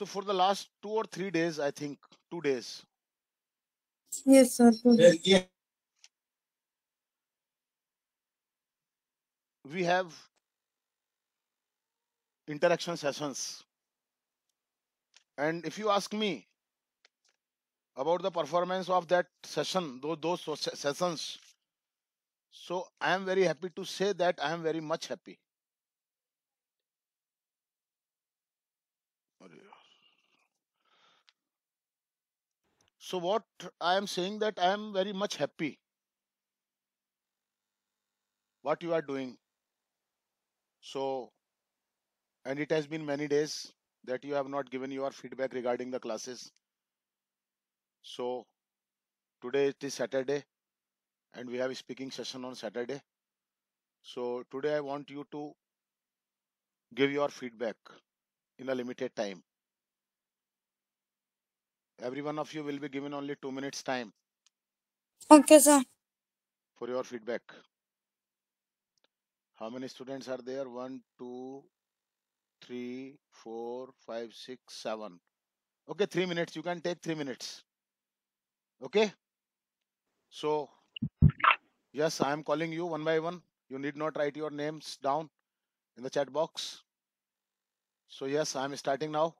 So for the last 2 or 3 days, I think 2 days, Yes, sir. we have interaction sessions. And if you ask me about the performance of that session, those sessions, so I am very happy to say that I am very much happy. So what I am saying that I am very much happy what you are doing. So, and it has been many days that you have not given your feedback regarding the classes. So today it is Saturday and we have a speaking session on Saturday. So today I want you to give your feedback in a limited time. Every one of you will be given only 2 minutes time Okay, sir. for your feedback. How many students are there? 1, 2, 3, 4, 5, 6, 7. Okay, 3 minutes. You can take 3 minutes. Okay. So yes, I am calling you one by one. You need not write your names down in the chat box. So yes, I am starting now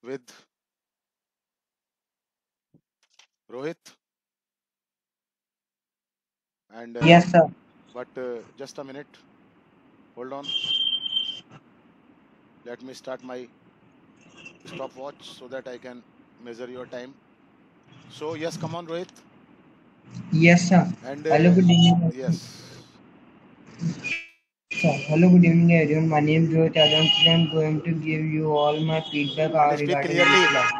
with Rohit. And Yes, sir. but just a minute. Hold on. Let me start my stopwatch so that I can measure your time. So yes, come on, Rohit. Yes, sir. And Hello, good evening. yes, Sir. Hello, good evening, everyone. My name is Rohit Adam. Today I'm going to give you all my feedback can you speak regarding this clearly? class.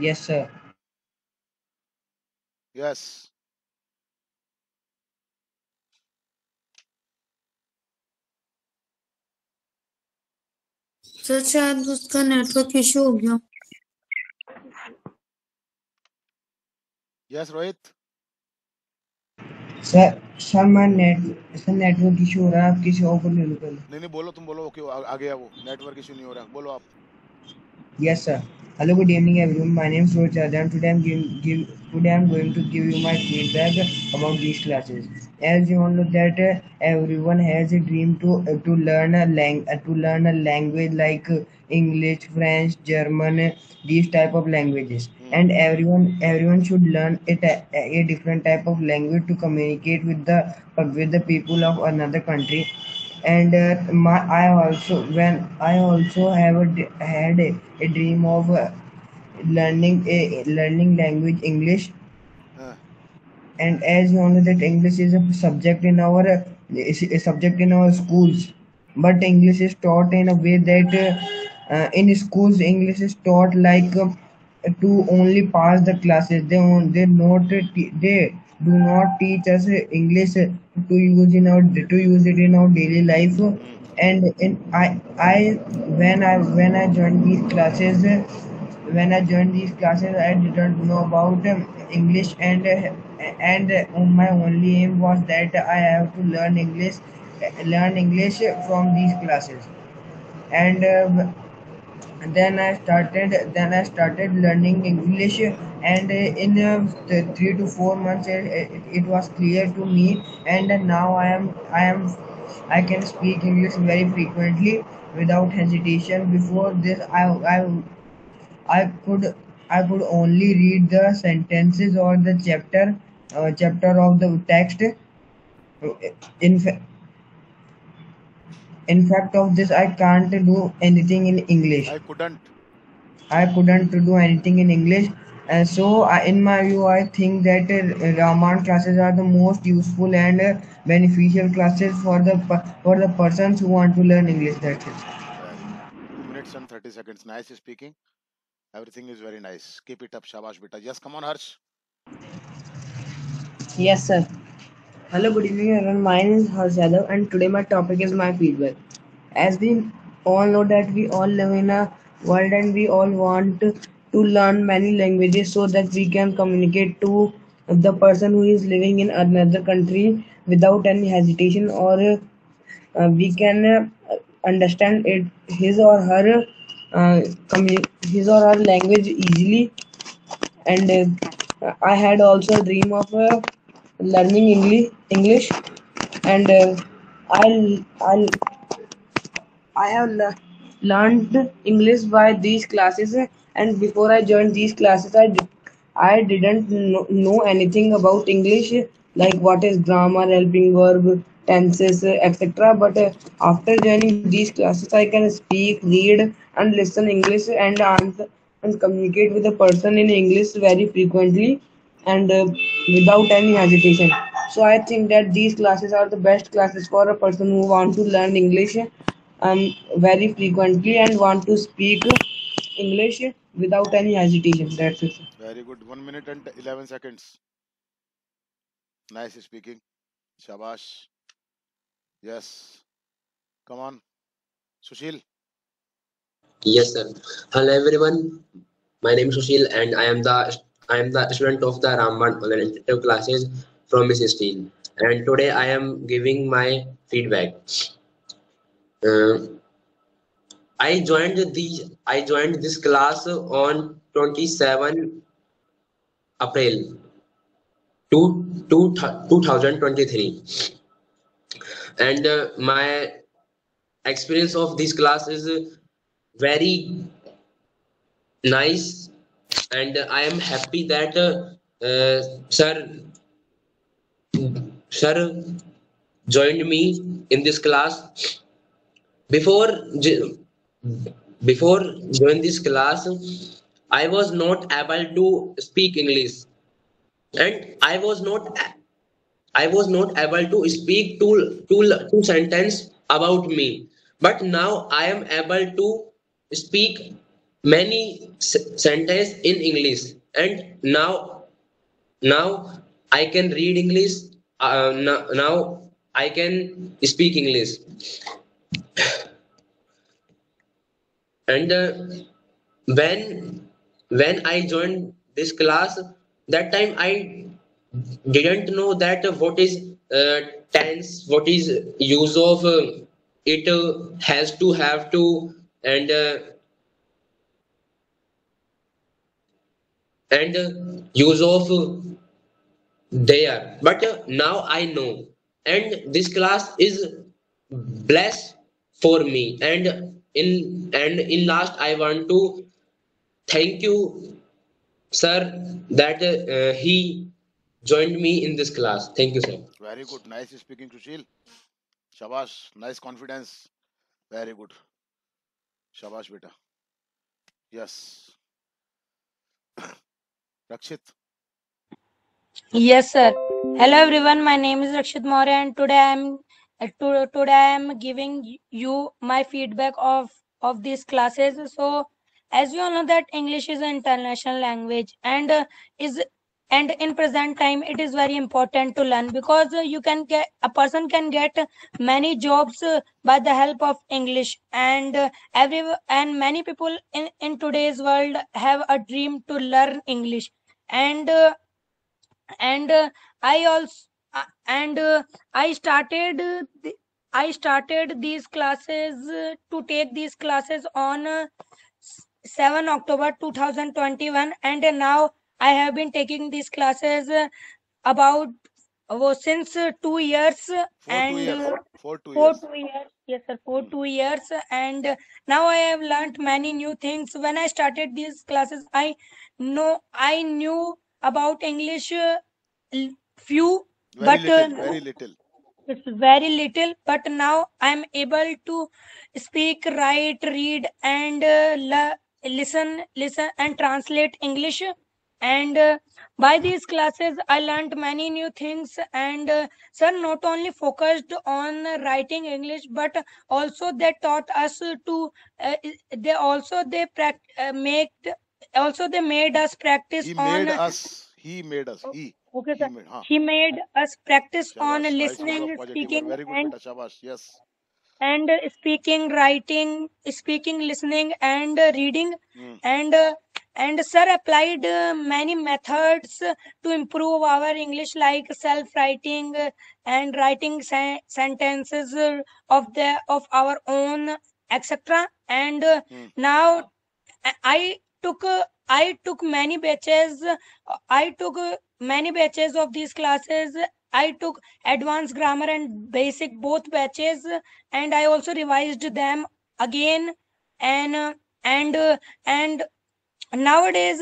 Yes, sir. Yes. Sir शायद उसका network issue हो गया. Yes, Rohit. Sir मैं network issue हो रहा है. आप किसी और को ले लो पहले. नहीं बोलो, तुम बोलो. ओके, आ गया वो. नेटवर्क इशू नहीं हो रहा. बोलो आप. Yes, sir. Hello, good evening, everyone. My name is Rohit Adam. Today I'm going to give you my feedback about these classes. As you all know that everyone has a dream to learn a language like English, French, German, these type of languages. And everyone should learn a different type of language to communicate with the people of another country. And I also have had a dream of learning language English. And as you know that English is a subject in our schools, but English is taught in a way that in schools English is taught like to only pass the classes. They do not teach us English to use it in our daily life. And in I when I joined these classes. When I joined these classes, I didn't know about English, and my only aim was that I have to learn English from these classes. And then I started learning English, and in 3 to 4 months, it was clear to me, and now I can speak English very frequently without hesitation. Before this, I could I could only read the sentences or the chapter of the text. In fa- in fact of this, I can't do anything in English. I couldn't. I couldn't do anything in English. And so, in my view, I think that Raman classes are the most useful and beneficial classes for the persons who want to learn English. That's it. Very good. 2 minutes and 30 seconds. Nice speaking. Everything is very nice. Keep it up, shabash beta. Yes, come on, Harsh. Yes, sir. Hello, good evening, everyone. My name is Harsh Yadav, and today my topic is my feedback. As we all know that we all live in a world and we all want to learn many languages so that we can communicate to the person who is living in another country without any hesitation, or we can understand his or her his or her language easily. And I had also a dream of learning English, and I have learned English by these classes. And before I joined these classes, I didn't know anything about English, like what is grammar, helping verb, tenses, etc. But after joining these classes, I can speak, read, and listen English and answer and communicate with a person in English very frequently and without any hesitation. So I think that these classes are the best classes for a person who want to learn English very frequently and want to speak English without any hesitation. That's it. Very good. 1 minute and 11 seconds. Nice speaking. Shabash. Yes. Come on. Sushil. Yes, sir. Hello, everyone. My name is Sushil, and I am the student of the Ramban online intensive classes from Miss Steel. And today I am giving my feedback. Uh, I joined this class on 27 April 2023, and my experience of this class is very nice, and I am happy that sir joined me in this class. Before j- before joining this class, I was not able to speak English, and I was not able to speak two sentence about me. But now I am able to speak many sentence in English, and now I can read English. Now I can speak English, and when I joined this class, that time I didn't know that what is tense, what is use of it has to have to, and use of there. But now I know, and this class is blessed for me. And in last, I want to thank you, sir, that he joined me in this class. Thank you, sir. Very good. Nice speaking, Sushil. Shabash. Nice confidence. Very good. Shabash, beta. Yes. Rakshit. Yes, sir. Hello, everyone. My name is Rakshit Maurya, and today I am giving you my feedback of these classes. So, as you all know, that English is an international language, and in present time it is very important to learn, because a person can get many jobs by the help of English, and many people in today's world have a dream to learn English, and and I also and I started these classes to take these classes on 7 October 2021, and now I have been taking these classes about since 2 years, For two and years. For two for years. 2 years. Yes, sir, for Hmm. 2 years, and now I have learned many new things. When I started these classes, I knew about English few, Very but little. Very little. it's very little. But now I'm able to speak, write, read, and listen and translate English. And by these classes, I learned many new things. And sir not only focused on writing English, but also they taught us to. They also they make also they made us practice He on. made us. He made us. Okay, He sir. made. Huh. He made us practice on Shabash. Nice use of listening, positive word. speaking, Very good, beta. Shabash. Yes. speaking, writing, speaking, listening, and reading. Hmm. And and sir applied many methods to improve our English, like self writing and writing sentences of our own, etc. And now I took many batches. I took many batches of these classes. I took advanced grammar and basic both batches, and I also revised them again. And and nowadays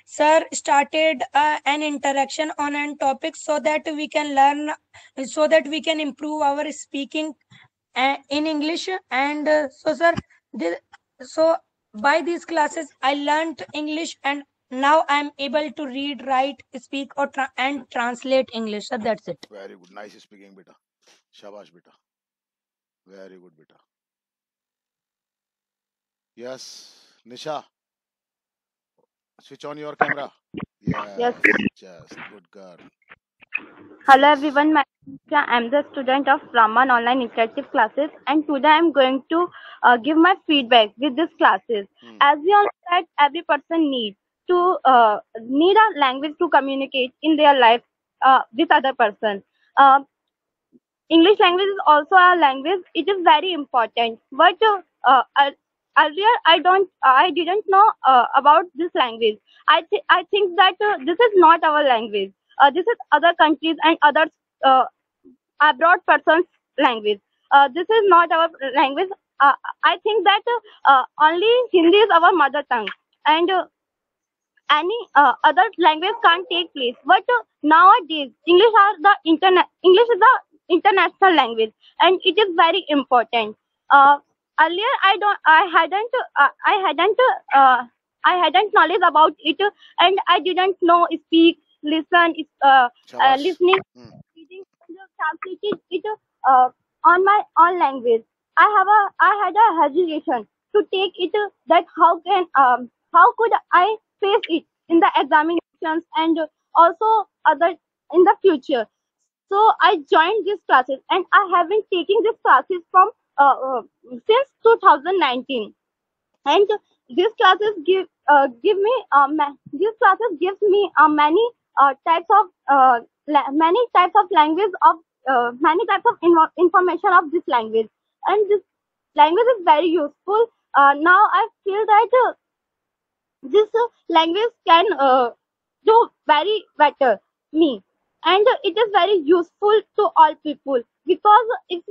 sir started an interaction on an topic, so that we can learn, so that we can improve our speaking in English. And this, so by these classes I learned English, and now I'm able to read, write, speak, and translate English. So that's it. Very good. Nice speaking, beta. Shabash, beta. Very good, beta. Yes, Nisha, switch on your camera. Yes. Yes, just good girl. Hello Yes. everyone. I'm the student of Brahman Online Interactive Classes, and today I'm going to give my feedback with these classes. As we all know that every person needs to need a language to communicate in their life with other person. Uh, English language is also a language. It is very important. But earlier, I didn't know about this language. I think that this is not our language. This is other countries and other uh, abroad persons' language. This is not our language. I think that only Hindi is our mother tongue, and any other language can't take place. But nowadays, English is the international language, and it is very important. Earlier, uh, I hadn't knowledge about it, and I didn't know speak, listen, Shabash. listening, reading, and translating it uh, on my own language. I had a hesitation to take it, that how could I face it in the examinations and also other in the future. So I joined these classes, and I have been taking these classes from since 2019. And these classes give me these classes gives me many types of many types of language of many types of information of this language, and this language is very useful. Now I feel that this language can do very better me, and it is very useful to all people, because if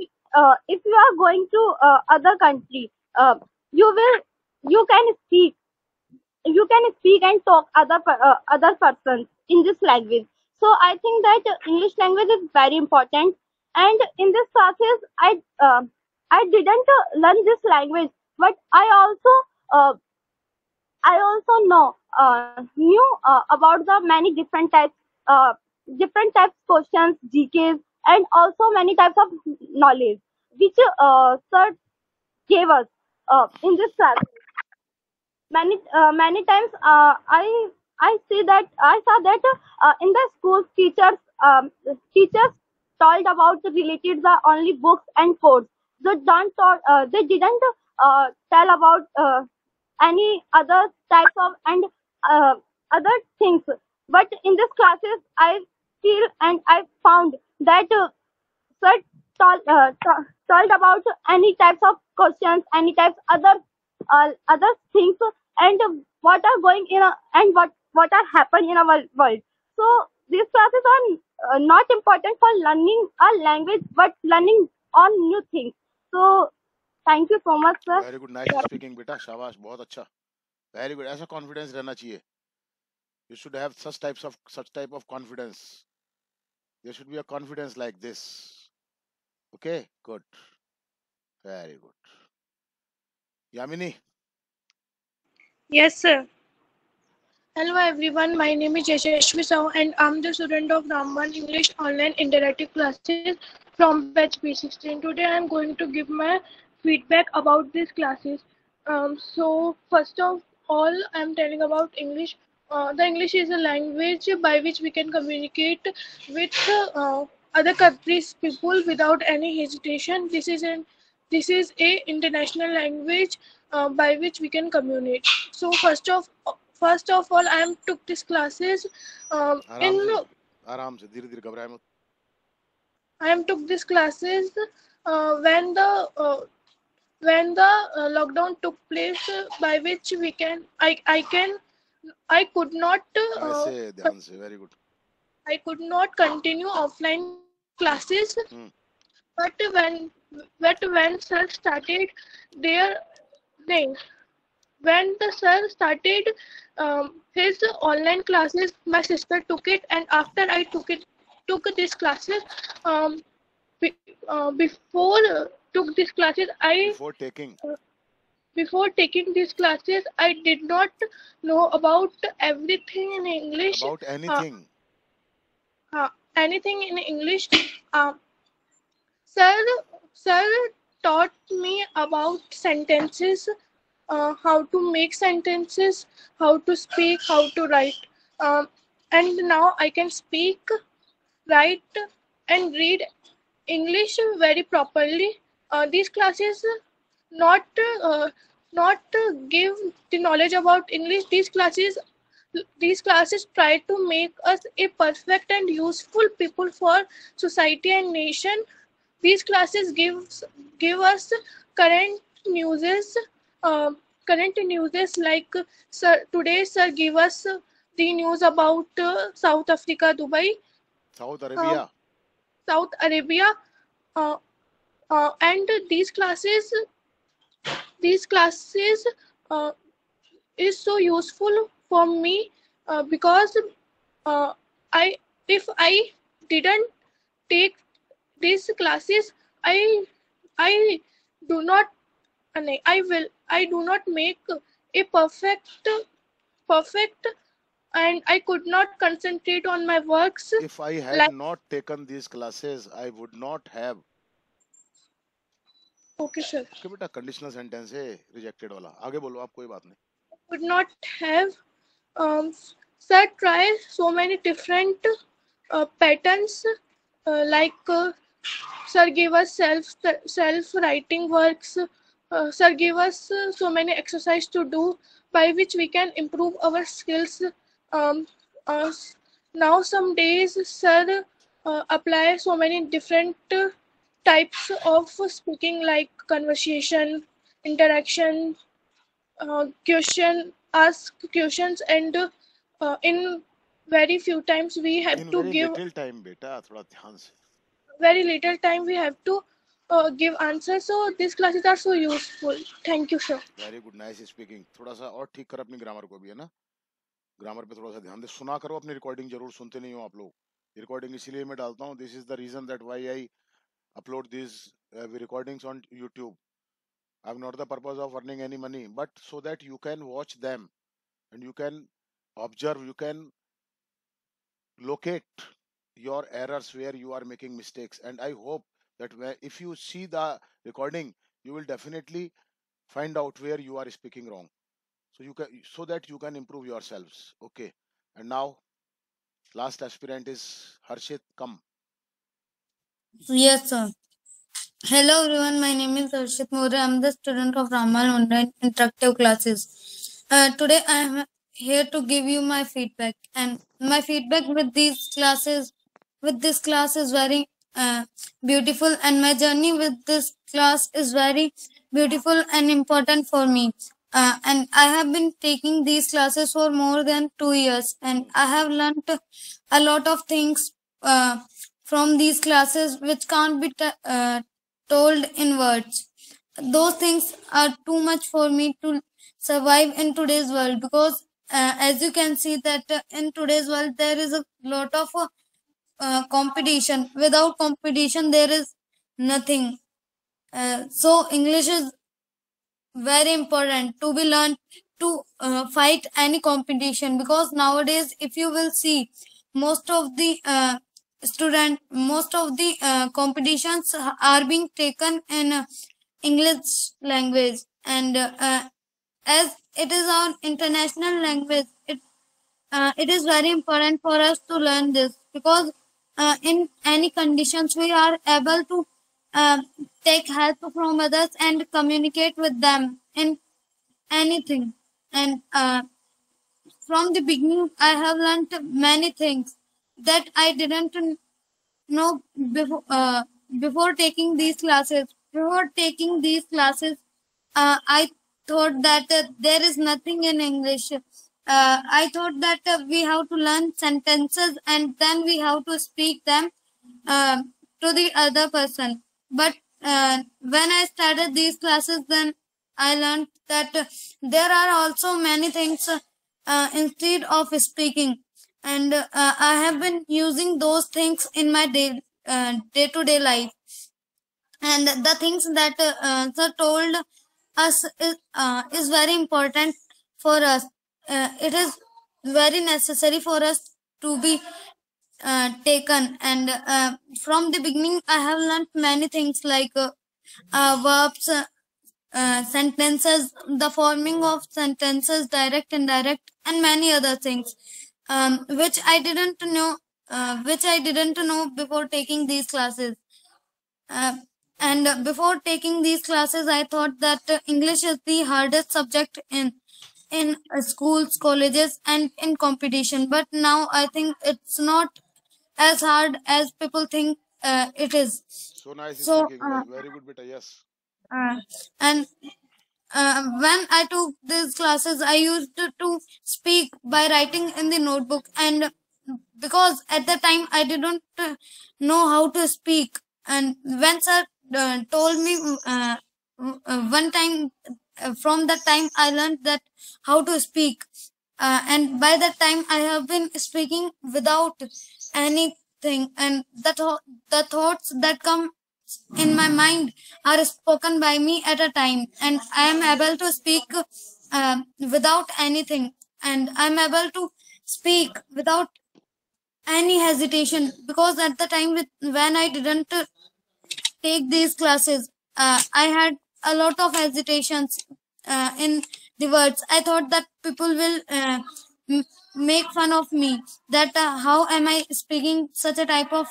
you are going to other country, you will you can speak and talk other persons in this language. So I think that English language is very important, and in this classes I didn't learn this language, but uh, I also knew about the many uh, different types questions, GKs, and also many types of knowledge, which sir gave us in this class. Many times I see that I saw that in the schools, teachers told about related the only books and codes. They didn't tell about any other types of and uh, other things. But in these classes, I feel and I found that sir told about any types of questions, any types other things, and what are going in and what are happen in our world. So these classes are not important for learning a language, but learning on new things. So thank you so much, sir. Very good. Nice speaking, beta. Shabash. बहुत अच्छा. Very good. ऐसा confidence रहना चाहिए. You should have such type of confidence. There should be a confidence like this. Okay. Good. Very good. Yamini. Yes, sir. Hello everyone, my name is Yashashvi Sahu and I'm the student of Ramban English Online Interactive Classes from batch B16. Today I am going to give my feedback about these classes. So first of all, I am telling about English. The English is a language by which we can communicate with other countries' people without any hesitation. this is a international language by which we can communicate. So first of all, I am took these classes in आराम से धीरे धीरे घबराए मत. I am took these classes when the lockdown took place, by which we can I could not ऐसे ध्यान से. Very good. I could not continue offline classes. But when sir started their thing, when the sir started his online classes, my sister took it, and after I took these classes, before took these classes, before taking these classes, I did not know about everything in English. About anything. Anything in English. Sir taught me about sentences, how to make sentences, how to speak, how to write. And now I can speak, write, and read English very properly. These classes not give the knowledge about English. These classes try to make us a perfect and useful people for society and nation. These classes give us current news, like today sir give us the news about South Africa, Dubai, South Arabia, and these classes is so useful for me because if I didn't take these classes, I do not make a perfect, and I could not concentrate on my works. If I had not taken these classes, I would not have. Okay, sir. Okay, बेटा conditional sentence है rejected वाला. आगे बोलो आप, कोई बात नहीं. Would not have. Sir try so many different patterns, like sir gave us self writing works. Sir gave us so many exercises to do, by which we can improve our skills. Now some days sir apply so many different types of speaking, like conversation, interaction, ask questions, and in very few times we have to give little time, beta, थोड़ा ध्यान से. Very little time we have to give answers. So these classes are so useful. Thank you, sir. Very good, nice speaking. थोड़ा सा और ठीक कर अपनी grammar को भी, है ना. ग्रामर पे थोड़ा सा ध्यान दे. सुना करो अपनी रिकॉर्डिंग, जरूर सुनते नहीं हो आप लोग. रिकॉर्डिंग इसलिए मैं डालता हूँ. This is the reason that why I upload these recordings on YouTube. I'm not the purpose of earning any money, but so that you can watch them and you can observe, you can locate your errors where you are making mistakes. And I hope that if you see the recording, you will definitely find out where you are speaking wrong, so that you can improve yourselves. Okay, and now last aspirant is Harshit. Come. Yes, sir. Hello everyone, my name is Harshit More. I am the student of Ramal Online Interactive Classes. Today I am here to give you my feedback, and my feedback with this class is very beautiful, and my journey with this class is very beautiful and important for me. And I have been taking these classes for more than 2 years, and I have learned a lot of things from these classes which can't be told in words. Those things are too much for me to survive in today's world, because as you can see that in today's world there is a lot of competition. Without competition there is nothing. So English is very important to be learned to fight any competition, because nowadays if you will see, most of the competitions are being taken in English language, and as it is our international language, it is very important for us to learn this, because in any conditions we are able to uh, take help from others and communicate with them in anything. And from the beginning, I have learned many things that I didn't know before taking these classes. Before taking these classes, I thought that there is nothing in English. I thought that we have to learn sentences and then we have to speak them uh, to the other person. But when I started these classes, then I learned that there are also many things instead of speaking, and I have been using those things in my day-to-day life. And the things that sir told us is very important for us. It is very necessary for us to be taken. And from the beginning, I have learned many things like verbs, sentences, the forming of sentences, direct, indirect, and many other things, which I didn't know, before taking these classes. And before taking these classes, I thought that English is the hardest subject in schools, colleges, and in competition. But now I think it's not as hard as people think it is. So nice So, speaking. Very good, beta. Yes. and when I took these classes, I used to speak by writing in the notebook, and because at the time I didn't know how to speak, and when sir told me one time, from that time I learned that how to speak, and by that time I have been speaking without anything, and the thoughts that come in my mind are spoken by me at a time, and I am able to speak without anything, and I am able to speak without any hesitation, because at the time when I didn't take these classes, I had a lot of hesitations in the words. I thought that people will m- make fun of me, that how am I speaking such a type of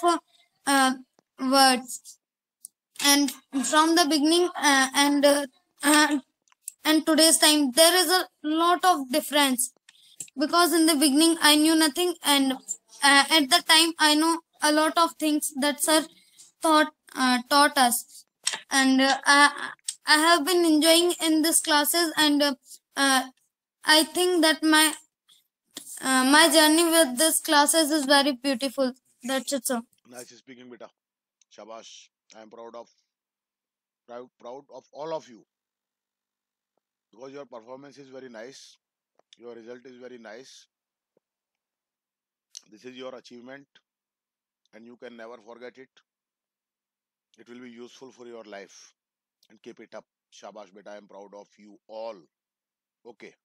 words. And from the beginning and today's time, there is a lot of difference, because in the beginning I knew nothing, and at the time I know a lot of things that sir taught us. And I have been enjoying in these classes, and I think that my journey with these classes is very beautiful. That's it, sir. Nice speaking, beta. Shabash. I am proud of all of you because your performance is very nice. Your result is very nice. This is your achievement, and you can never forget it. It will be useful for your life, and keep it up. Shabash, beta. I am proud of you all. Okay.